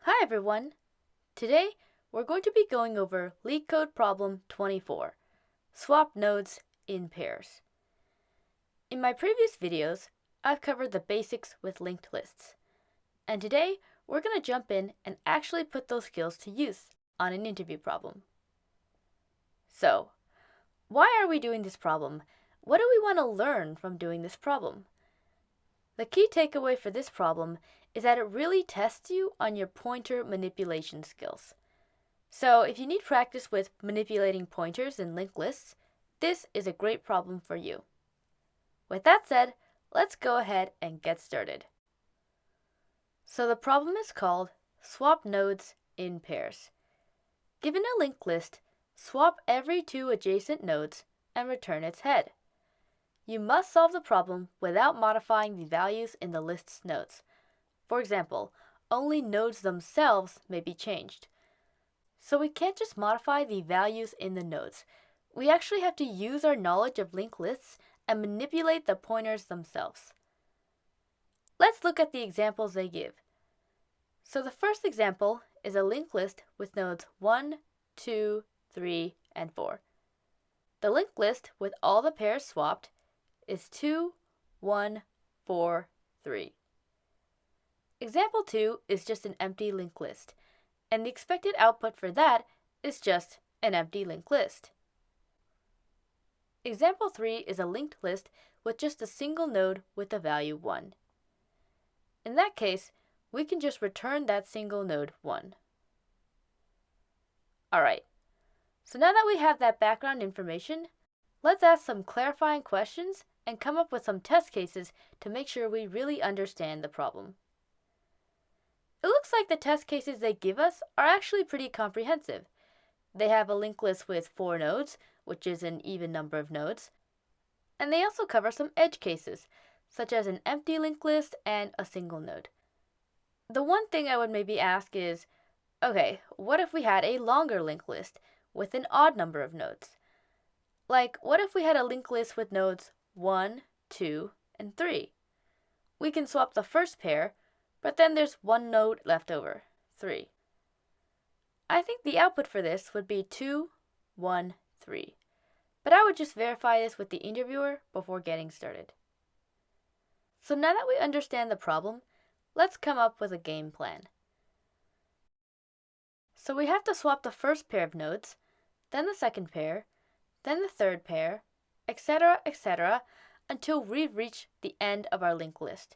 Hi everyone! Today we're going to be going over LeetCode Problem 24, Swap Nodes in Pairs. In my previous videos, I've covered the basics with linked lists, and today we're going to jump in and actually put those skills to use on an interview problem. So, why are we doing this problem? What do we want to learn from doing this problem? The key takeaway for this problem is that it really tests you on your pointer manipulation skills. So if you need practice with manipulating pointers in linked lists, this is a great problem for you. With that said, let's go ahead and get started. So the problem is called Swap Nodes in Pairs. Given a linked list, swap every two adjacent nodes and return its head. You must solve the problem without modifying the values in the list's nodes. For example, only nodes themselves may be changed. So we can't just modify the values in the nodes. We actually have to use our knowledge of linked lists and manipulate the pointers themselves. Let's look at the examples they give. So the first example is a linked list with nodes 1, 2, 3, and 4. The linked list with all the pairs swapped is 2, 1, 4, 3. Example 2 is just an empty linked list, and the expected output for that is just an empty linked list. Example 3 is a linked list with just a single node with the value 1. In that case, we can just return that single node 1. Alright, so now that we have that background information, let's ask some clarifying questions and come up with some test cases to make sure we really understand the problem. It looks like the test cases they give us are actually pretty comprehensive. They have a linked list with 4 nodes, which is an even number of nodes, and they also cover some edge cases, such as an empty linked list and a single node. The one thing I would maybe ask is, okay, what if we had a longer linked list with an odd number of nodes? Like, what if we had a linked list with nodes 1, 2, and 3? We can swap the first pair, but then there's one node left over, 3. I think the output for this would be 2, 1, 3. But I would just verify this with the interviewer before getting started. So now that we understand the problem, let's come up with a game plan. So we have to swap the first pair of nodes, then the second pair, then the third pair, etc., etc., until we've reached the end of our linked list.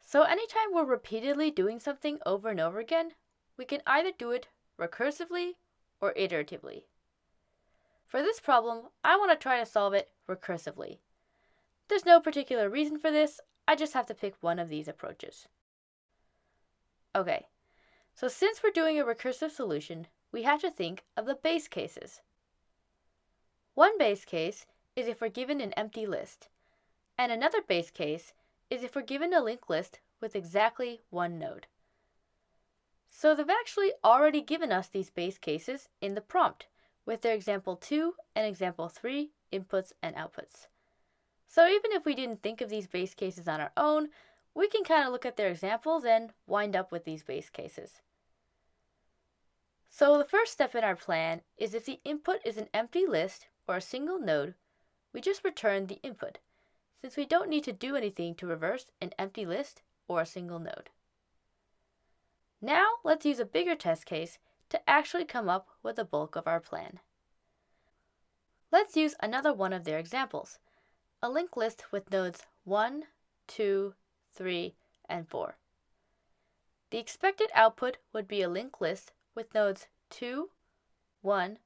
So anytime we're repeatedly doing something over and over again, we can either do it recursively or iteratively. For this problem, I want to try to solve it recursively. There's no particular reason for this, I just have to pick one of these approaches. Okay, so since we're doing a recursive solution, we have to think of the base cases. One base case is if we're given an empty list, and another base case is if we're given a linked list with exactly one node. So they've actually already given us these base cases in the prompt with their example 2 and example 3 inputs and outputs. So even if we didn't think of these base cases on our own, we can kind of look at their examples and wind up with these base cases. So the first step in our plan is if the input is an empty list or a single node, we just return the input, since we don't need to do anything to reverse an empty list or a single node. Now let's use a bigger test case to actually come up with the bulk of our plan. Let's use another one of their examples, a linked list with nodes 1, 2, 3, and 4. The expected output would be a linked list with nodes 2, 1,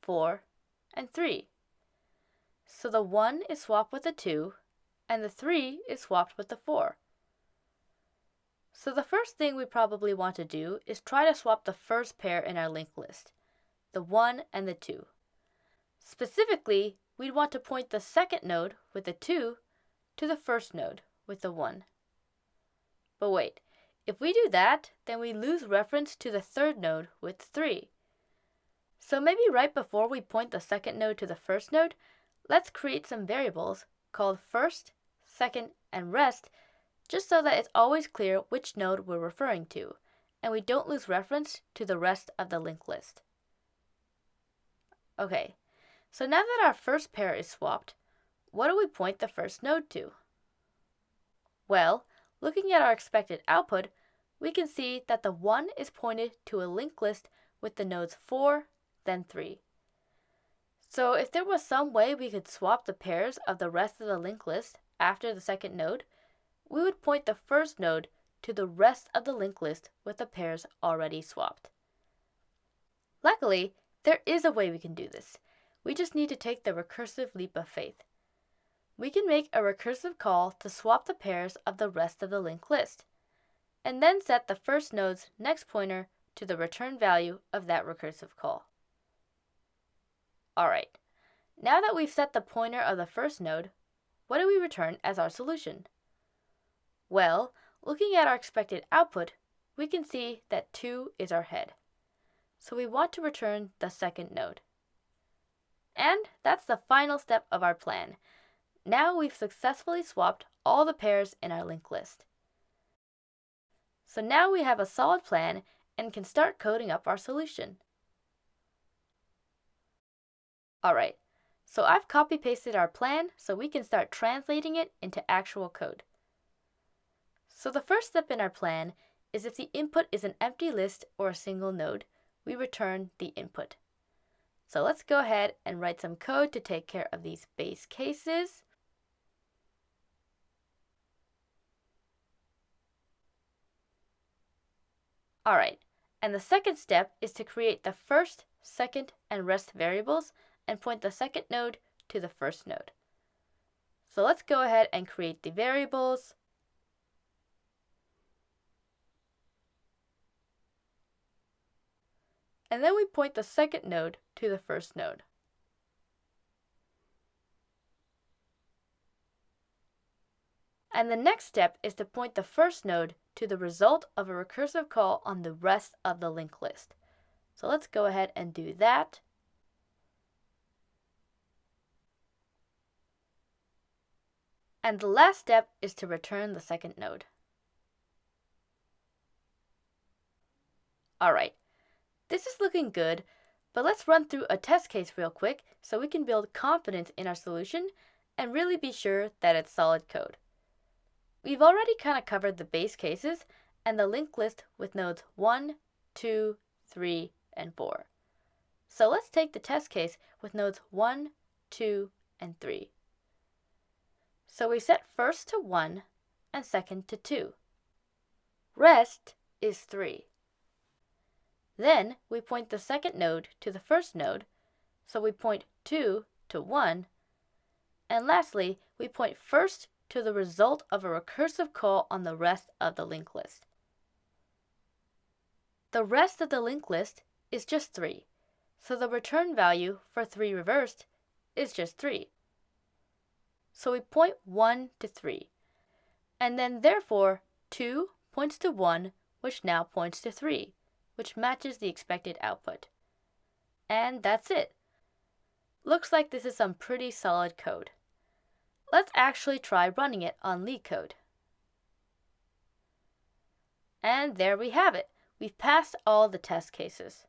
4, and 3. So the 1 is swapped with the 2, and the 3 is swapped with the 4. So the first thing we probably want to do is try to swap the first pair in our linked list, the 1 and the 2. Specifically, we'd want to point the second node with the 2 to the first node with the 1. But wait, if we do that, then we lose reference to the third node with 3. So maybe right before we point the second node to the first node, let's create some variables called first, second, and rest, just so that it's always clear which node we're referring to, and we don't lose reference to the rest of the linked list. Okay, so now that our first pair is swapped, what do we point the first node to? Well, looking at our expected output, we can see that the 1 is pointed to a linked list with the nodes 4, then 3. So if there was some way we could swap the pairs of the rest of the linked list after the second node, we would point the first node to the rest of the linked list with the pairs already swapped. Luckily, there is a way we can do this. We just need to take the recursive leap of faith. We can make a recursive call to swap the pairs of the rest of the linked list, and then set the first node's next pointer to the return value of that recursive call. Alright, now that we've set the pointer of the first node, what do we return as our solution? Well, looking at our expected output, we can see that 2 is our head. So we want to return the second node. And that's the final step of our plan. Now we've successfully swapped all the pairs in our linked list. So now we have a solid plan and can start coding up our solution. Alright, so I've copy-pasted our plan so we can start translating it into actual code. So the first step in our plan is if the input is an empty list or a single node, we return the input. So let's go ahead and write some code to take care of these base cases. Alright, and the second step is to create the first, second, and rest variables and point the second node to the first node. So let's go ahead and create the variables. And then we point the second node to the first node. And the next step is to point the first node to the result of a recursive call on the rest of the linked list. So let's go ahead and do that. And the last step is to return the second node. Alright, this is looking good, but let's run through a test case real quick so we can build confidence in our solution and really be sure that it's solid code. We've already kind of covered the base cases and the linked list with nodes 1, 2, 3, and 4. So let's take the test case with nodes 1, 2, and 3. So we set first to 1 and second to 2. Rest is 3. Then we point the second node to the first node, so we point 2 to 1. And lastly, we point first to the result of a recursive call on the rest of the linked list. The rest of the linked list is just 3, so the return value for 3 reversed is just 3. So we point 1 to 3, and then therefore 2 points to 1, which now points to 3, which matches the expected output. And that's it. Looks like this is some pretty solid code. Let's actually try running it on LeetCode. And there we have it. We've passed all the test cases.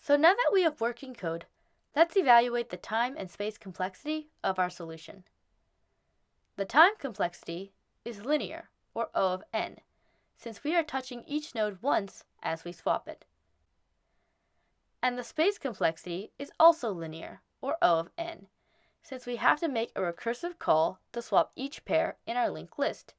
So now that we have working code, let's evaluate the time and space complexity of our solution. The time complexity is linear, or O of n, since we are touching each node once as we swap it. And the space complexity is also linear, or O of n, since we have to make a recursive call to swap each pair in our linked list.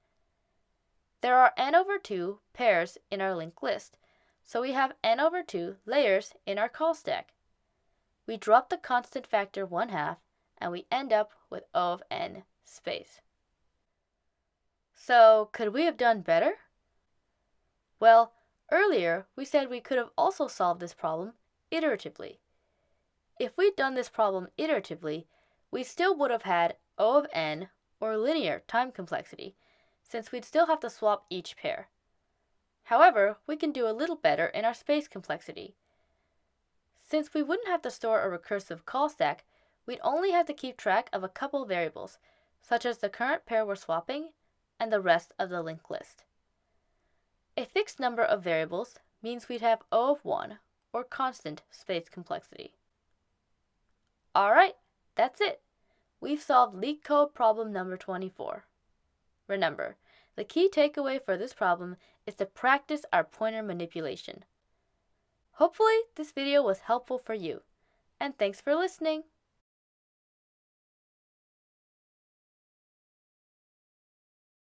There are n over 2 pairs in our linked list, so we have n over 2 layers in our call stack. We drop the constant factor 1/2, and we end up with O of n space. So, could we have done better? Well, earlier we said we could have also solved this problem iteratively. If we'd done this problem iteratively, we still would have had O of n, or linear time complexity, since we'd still have to swap each pair. However, we can do a little better in our space complexity. Since we wouldn't have to store a recursive call stack, we'd only have to keep track of a couple variables, such as the current pair we're swapping and the rest of the linked list. If fixed number of variables means we'd have O of 1, or constant space complexity. Alright, that's it. We've solved LeetCode problem number 24. Remember, the key takeaway for this problem is to practice our pointer manipulation. Hopefully, this video was helpful for you, and thanks for listening.